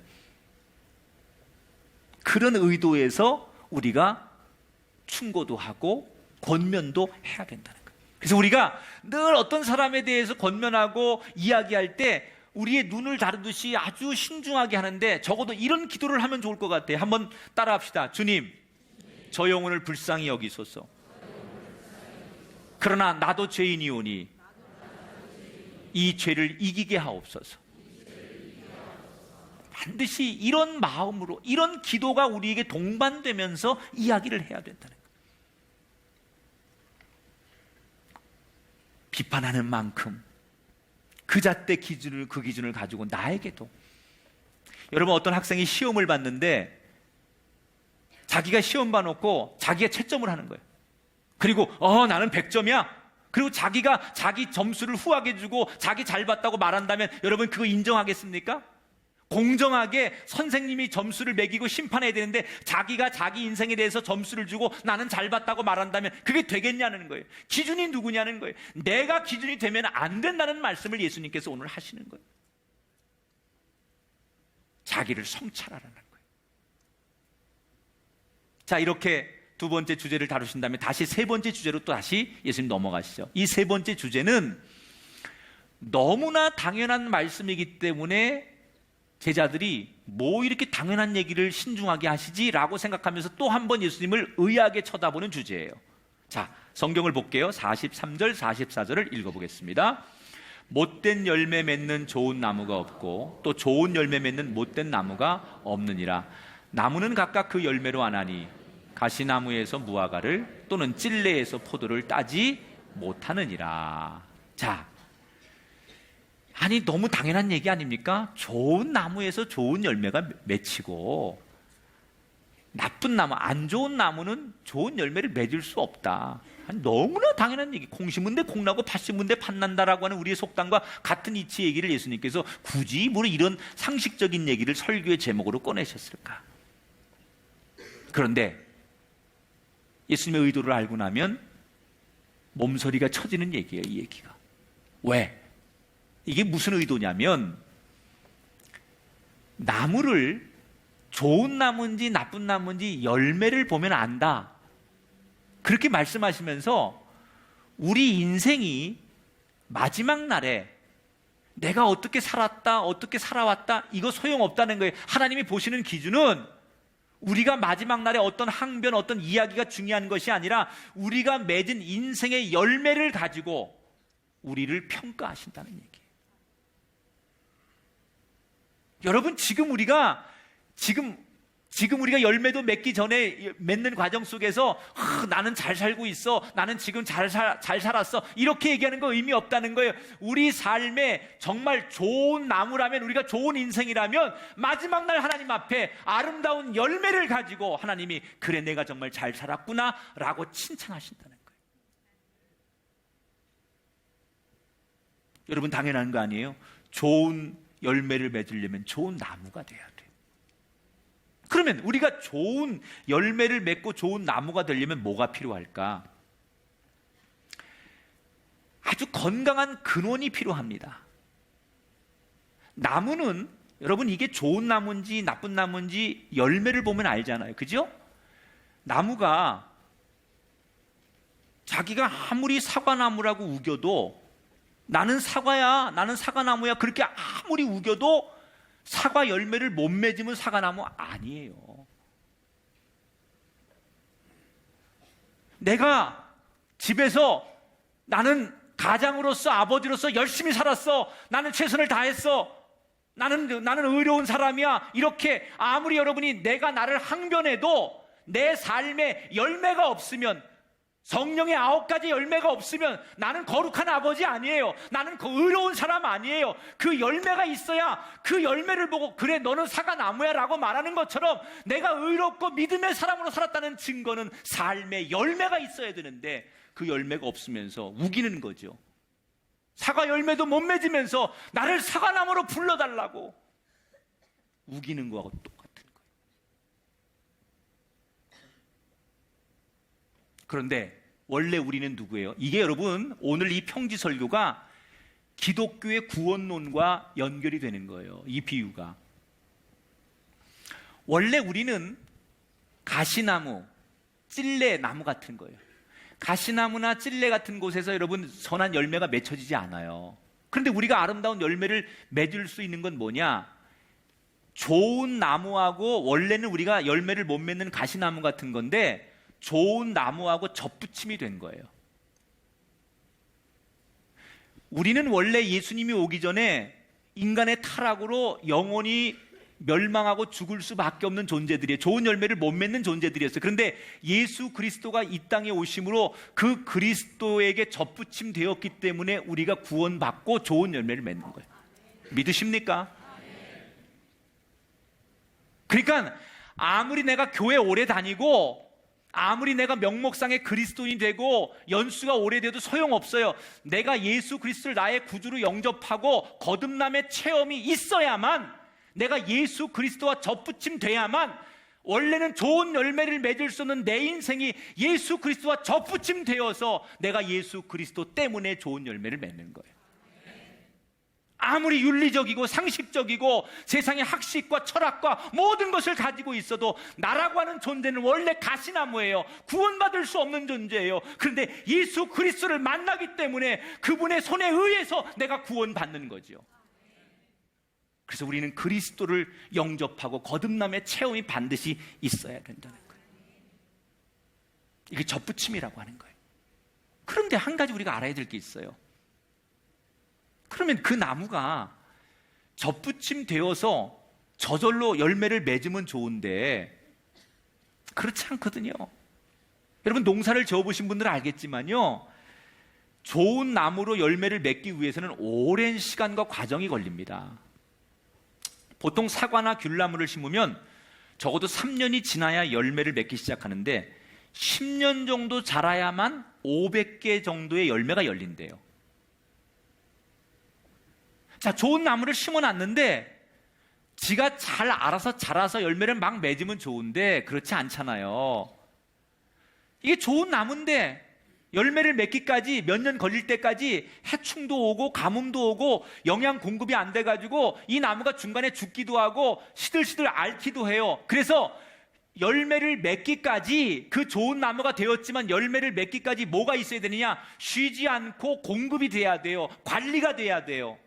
그런 의도에서 우리가 충고도 하고 권면도 해야 된다는 거예요. 그래서 우리가 늘 어떤 사람에 대해서 권면하고 이야기할 때 우리의 눈을 다루듯이 아주 신중하게 하는데 적어도 이런 기도를 하면 좋을 것 같아요. 한번 따라 합시다. 주님, 저 영혼을 불쌍히 여기소서. 그러나 나도 죄인이오니 이 죄를 이기게 하옵소서. 반드시 이런 마음으로 이런 기도가 우리에게 동반되면서 이야기를 해야 된다는 거예요. 비판하는 만큼 그 잣대 기준을 그 기준을 가지고 나에게도 여러분, 어떤 학생이 시험을 봤는데 자기가 시험 봐놓고 자기가 채점을 하는 거예요. 그리고 나는 100점이야. 그리고 자기가 자기 점수를 후하게 주고 자기 잘 봤다고 말한다면 여러분 그거 인정하겠습니까? 공정하게 선생님이 점수를 매기고 심판해야 되는데 자기가 자기 인생에 대해서 점수를 주고 나는 잘 봤다고 말한다면 그게 되겠냐는 거예요. 기준이 누구냐는 거예요. 내가 기준이 되면 안 된다는 말씀을 예수님께서 오늘 하시는 거예요. 자기를 성찰하라는 거예요. 자, 이렇게 두 번째 주제를 다루신 다음에 다시 세 번째 주제로 또 다시 예수님 넘어가시죠. 이 세 번째 주제는 너무나 당연한 말씀이기 때문에 제자들이 뭐 이렇게 당연한 얘기를 신중하게 하시지라고 생각하면서 또 한 번 예수님을 의아하게 쳐다보는 주제예요. 자, 성경을 볼게요. 43절 44절을 읽어보겠습니다. 못된 열매 맺는 좋은 나무가 없고 또 좋은 열매 맺는 못된 나무가 없느니라. 나무는 각각 그 열매로 아나니 가시나무에서 무화과를 또는 찔레에서 포도를 따지 못하느니라. 자, 아니 너무 당연한 얘기 아닙니까? 좋은 나무에서 좋은 열매가 맺히고 나쁜 나무, 안 좋은 나무는 좋은 열매를 맺을 수 없다. 아니, 너무나 당연한 얘기. 콩 심은 데 콩 나고 팥 심은 데 팥 난다라고 하는 우리의 속담과 같은 이치 얘기를 예수님께서 굳이 뭐 이런 상식적인 얘기를 설교의 제목으로 꺼내셨을까? 그런데 예수님의 의도를 알고 나면 몸서리가 쳐지는 얘기예요, 이 얘기가. 왜? 이게 무슨 의도냐면 나무를 좋은 나무인지 나쁜 나무인지 열매를 보면 안다. 그렇게 말씀하시면서 우리 인생이 마지막 날에 내가 어떻게 살았다, 어떻게 살아왔다, 이거 소용없다는 거예요. 하나님이 보시는 기준은 우리가 마지막 날에 어떤 항변, 어떤 이야기가 중요한 것이 아니라 우리가 맺은 인생의 열매를 가지고 우리를 평가하신다는 얘기예요. 여러분, 지금 우리가 지금 지금 우리가 열매도 맺기 전에 맺는 과정 속에서 나는 잘 살고 있어, 나는 지금 잘 살았어, 이렇게 얘기하는 거 의미 없다는 거예요. 우리 삶에 정말 좋은 나무라면, 우리가 좋은 인생이라면 마지막 날 하나님 앞에 아름다운 열매를 가지고 하나님이 그래 내가 정말 잘 살았구나 라고 칭찬하신다는 거예요. 여러분, 당연한 거 아니에요? 좋은 열매를 맺으려면 좋은 나무가 돼야 돼요. 그러면 우리가 좋은 열매를 맺고 좋은 나무가 되려면 뭐가 필요할까? 아주 건강한 근원이 필요합니다. 나무는 여러분, 이게 좋은 나무인지 나쁜 나무인지 열매를 보면 알잖아요. 그죠? 나무가 자기가 아무리 사과나무라고 우겨도 나는 사과야, 나는 사과나무야, 그렇게 아무리 우겨도 사과 열매를 못 맺으면 사과나무 아니에요. 내가 집에서 나는 가장으로서, 아버지로서 열심히 살았어, 나는 최선을 다했어, 나는 의로운 사람이야, 이렇게 아무리 여러분이 내가 나를 항변해도 내 삶에 열매가 없으면, 성령의 9가지 열매가 없으면 나는 거룩한 아버지 아니에요. 나는 의로운 사람 아니에요. 그 열매가 있어야 그 열매를 보고 그래 너는 사과나무야 라고 말하는 것처럼 내가 의롭고 믿음의 사람으로 살았다는 증거는 삶에 열매가 있어야 되는데 그 열매가 없으면서 우기는 거죠. 사과 열매도 못 맺으면서 나를 사과나무로 불러달라고 우기는 거하고 똑같은 거예요. 그런데 원래 우리는 누구예요? 이게 여러분, 오늘 이 평지 설교가 기독교의 구원론과 연결이 되는 거예요. 이 비유가. 원래 우리는 가시나무, 찔레나무 같은 거예요. 가시나무나 찔레 같은 곳에서 여러분 선한 열매가 맺혀지지 않아요. 그런데 우리가 아름다운 열매를 맺을 수 있는 건 뭐냐? 좋은 나무하고, 원래는 우리가 열매를 못 맺는 가시나무 같은 건데 좋은 나무하고 접붙임이 된 거예요. 우리는 원래 예수님이 오기 전에 인간의 타락으로 영원히 멸망하고 죽을 수밖에 없는 존재들이에요. 좋은 열매를 못 맺는 존재들이었어요. 그런데 예수 그리스도가 이 땅에 오심으로 그 그리스도에게 접붙임 되었기 때문에 우리가 구원받고 좋은 열매를 맺는 거예요. 믿으십니까? 그러니까 아무리 내가 교회 오래 다니고 아무리 내가 명목상의 그리스도인이 되고 연수가 오래돼도 소용없어요. 내가 예수 그리스도를 나의 구주로 영접하고 거듭남의 체험이 있어야만, 내가 예수 그리스도와 접붙임 돼야만, 원래는 좋은 열매를 맺을 수 없는 내 인생이 예수 그리스도와 접붙임 되어서 내가 예수 그리스도 때문에 좋은 열매를 맺는 거예요. 아무리 윤리적이고 상식적이고 세상의 학식과 철학과 모든 것을 가지고 있어도 나라고 하는 존재는 원래 가시나무예요. 구원받을 수 없는 존재예요. 그런데 예수 그리스도를 만나기 때문에 그분의 손에 의해서 내가 구원받는 거죠. 그래서 우리는 그리스도를 영접하고 거듭남의 체험이 반드시 있어야 된다는 거예요. 이게 접붙임이라고 하는 거예요. 그런데 한 가지 우리가 알아야 될 게 있어요. 그러면 그 나무가 접붙임 되어서 저절로 열매를 맺으면 좋은데 그렇지 않거든요. 여러분, 농사를 지어보신 분들은 알겠지만요, 좋은 나무로 열매를 맺기 위해서는 오랜 시간과 과정이 걸립니다. 보통 사과나 귤나무를 심으면 적어도 3년이 지나야 열매를 맺기 시작하는데 10년 정도 자라야만 500개 정도의 열매가 열린대요. 자, 좋은 나무를 심어놨는데 지가 잘 알아서 자라서 열매를 막 맺으면 좋은데 그렇지 않잖아요. 이게 좋은 나무인데 열매를 맺기까지 몇 년 걸릴 때까지 해충도 오고 가뭄도 오고 영양 공급이 안 돼가지고 이 나무가 중간에 죽기도 하고 시들시들 앓기도 해요. 그래서 열매를 맺기까지, 그 좋은 나무가 되었지만 열매를 맺기까지 뭐가 있어야 되느냐? 쉬지 않고 공급이 돼야 돼요. 관리가 돼야 돼요.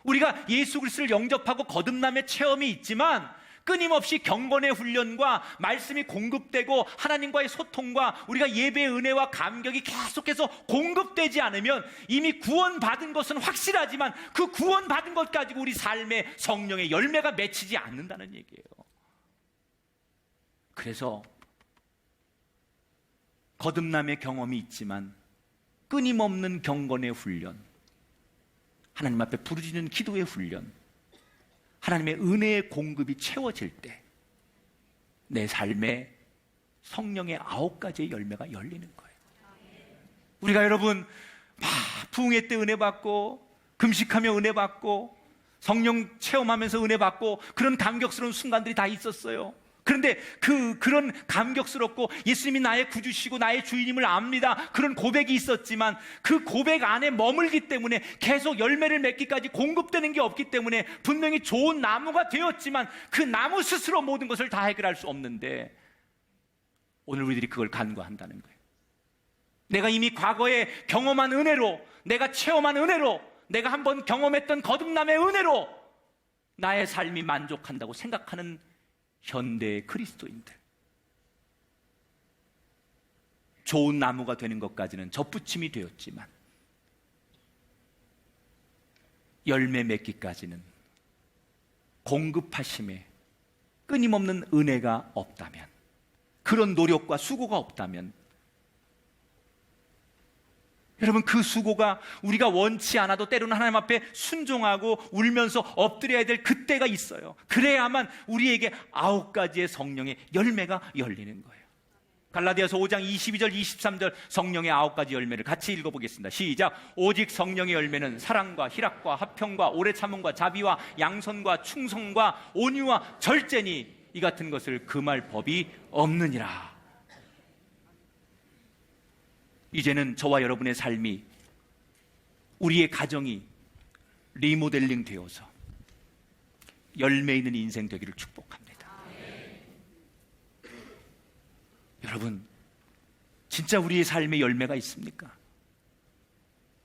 우리가 예수 그리스도를 영접하고 거듭남의 체험이 있지만 끊임없이 경건의 훈련과 말씀이 공급되고 하나님과의 소통과 우리가 예배의 은혜와 감격이 계속해서 공급되지 않으면 이미 구원받은 것은 확실하지만 그 구원받은 것 가지고 우리 삶에 성령의 열매가 맺히지 않는다는 얘기예요. 그래서 거듭남의 경험이 있지만 끊임없는 경건의 훈련, 하나님 앞에 부르짖는 기도의 훈련, 하나님의 은혜의 공급이 채워질 때 내 삶에 성령의 9가지의 열매가 열리는 거예요. 우리가 여러분 막 부흥회 때 은혜 받고 금식하며 은혜 받고 성령 체험하면서 은혜 받고 그런 감격스러운 순간들이 다 있었어요. 그런데 그런 감격스럽고 예수님이 나의 구주시고 나의 주인임을 압니다, 그런 고백이 있었지만 그 고백 안에 머물기 때문에 계속 열매를 맺기까지 공급되는 게 없기 때문에 분명히 좋은 나무가 되었지만 그 나무 스스로 모든 것을 다 해결할 수 없는데 오늘 우리들이 그걸 간구한다는 거예요. 내가 이미 과거에 경험한 은혜로, 내가 체험한 은혜로, 내가 한번 경험했던 거듭남의 은혜로 나의 삶이 만족한다고 생각하는 현대의 그리스도인들, 좋은 나무가 되는 것까지는 접붙임이 되었지만 열매 맺기까지는 공급하심에 끊임없는 은혜가 없다면, 그런 노력과 수고가 없다면, 여러분 그 수고가 우리가 원치 않아도 때로는 하나님 앞에 순종하고 울면서 엎드려야 될 그때가 있어요. 그래야만 우리에게 9가지의 성령의 열매가 열리는 거예요. 갈라디아서 5장 22절 23절 성령의 9가지 열매를 같이 읽어보겠습니다. 시작. 오직 성령의 열매는 사랑과 희락과 화평과 오래 참음과 자비와 양선과 충성과 온유와 절제니 이 같은 것을 금할 법이 없느니라. 이제는 저와 여러분의 삶이, 우리의 가정이 리모델링 되어서 열매 있는 인생 되기를 축복합니다. 여러분, 진짜 우리의 삶에 열매가 있습니까?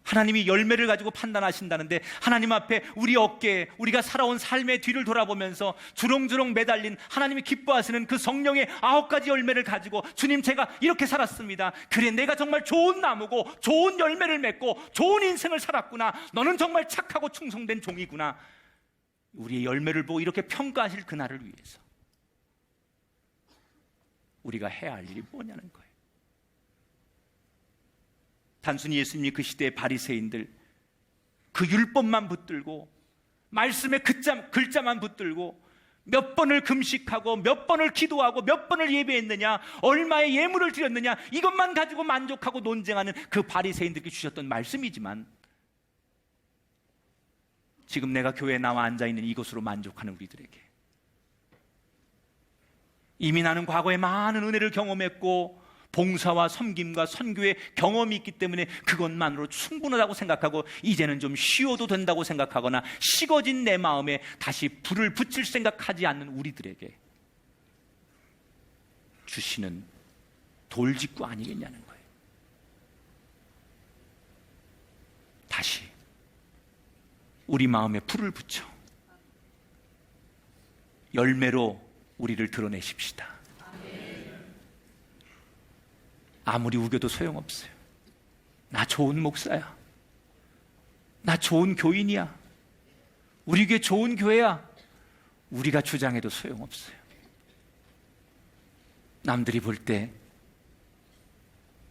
하나님이 열매를 가지고 판단하신다는데 하나님 앞에 우리 어깨에 우리가 살아온 삶의 뒤를 돌아보면서 주렁주렁 매달린 하나님이 기뻐하시는 그 성령의 9가지 열매를 가지고, 주님 제가 이렇게 살았습니다, 그래 내가 정말 좋은 나무고 좋은 열매를 맺고 좋은 인생을 살았구나, 너는 정말 착하고 충성된 종이구나, 우리의 열매를 보고 이렇게 평가하실 그날을 위해서 우리가 해야 할 일이 뭐냐는 거예요. 단순히 예수님이 그 시대의 바리새인들, 그 율법만 붙들고 말씀의 글자만 붙들고 몇 번을 금식하고 몇 번을 기도하고 몇 번을 예배했느냐, 얼마의 예물을 드렸느냐, 이것만 가지고 만족하고 논쟁하는 그 바리새인들께 주셨던 말씀이지만, 지금 내가 교회에 나와 앉아있는 이것으로 만족하는 우리들에게, 이미 나는 과거에 많은 은혜를 경험했고 봉사와 섬김과 선교의 경험이 있기 때문에 그것만으로 충분하다고 생각하고 이제는 좀 쉬어도 된다고 생각하거나 식어진 내 마음에 다시 불을 붙일 생각하지 않는 우리들에게 주시는 돌직구 아니겠냐는 거예요. 다시 우리 마음에 불을 붙여 열매로 우리를 드러내십시다. 아무리 우겨도 소용없어요. 나 좋은 목사야, 나 좋은 교인이야, 우리 교회 좋은 교회야, 우리가 주장해도 소용없어요. 남들이 볼 때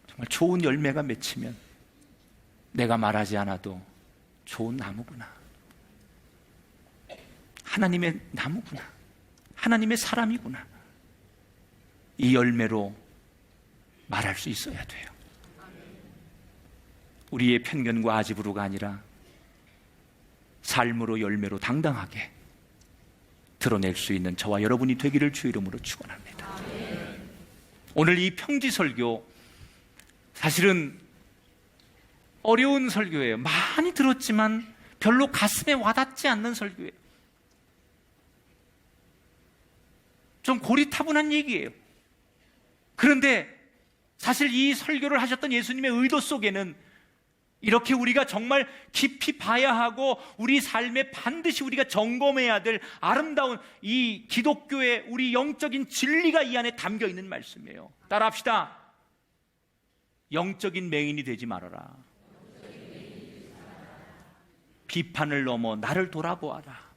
정말 좋은 열매가 맺히면 내가 말하지 않아도 좋은 나무구나, 하나님의 나무구나, 하나님의 사람이구나, 이 열매로 말할 수 있어야 돼요. 우리의 편견과 아집으로가 아니라 삶으로 열매로 당당하게 드러낼 수 있는 저와 여러분이 되기를 주의 이름으로 축원합니다. 오늘 이 평지설교, 사실은 어려운 설교예요. 많이 들었지만 별로 가슴에 와닿지 않는 설교예요. 좀 고리타분한 얘기예요. 그런데 사실 이 설교를 하셨던 예수님의 의도 속에는 이렇게 우리가 정말 깊이 봐야 하고 우리 삶에 반드시 우리가 점검해야 될 아름다운 이 기독교의 우리 영적인 진리가 이 안에 담겨 있는 말씀이에요. 따라합시다. 영적인 맹인이 되지 말아라. 비판을 넘어 나를 돌아보아라.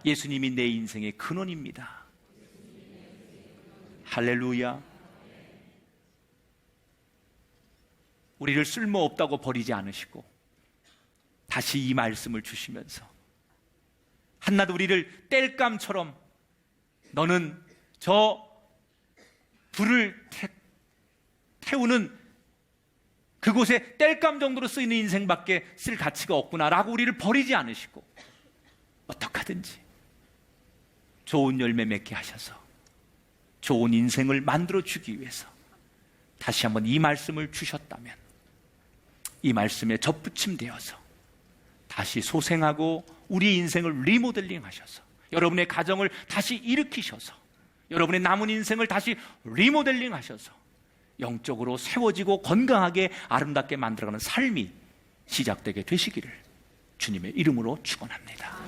예수님이 내 인생의 근원입니다. 할렐루야. 우리를 쓸모없다고 버리지 않으시고 다시 이 말씀을 주시면서 한낱 우리를 땔감처럼 너는 저 불을 태우는 그곳에 땔감 정도로 쓰이는 인생밖에 쓸 가치가 없구나라고 우리를 버리지 않으시고 어떡하든지 좋은 열매 맺게 하셔서 좋은 인생을 만들어주기 위해서 다시 한번 이 말씀을 주셨다면 이 말씀에 접붙임되어서 다시 소생하고 우리 인생을 리모델링 하셔서 여러분의 가정을 다시 일으키셔서 여러분의 남은 인생을 다시 리모델링 하셔서 영적으로 세워지고 건강하게 아름답게 만들어가는 삶이 시작되게 되시기를 주님의 이름으로 축원합니다.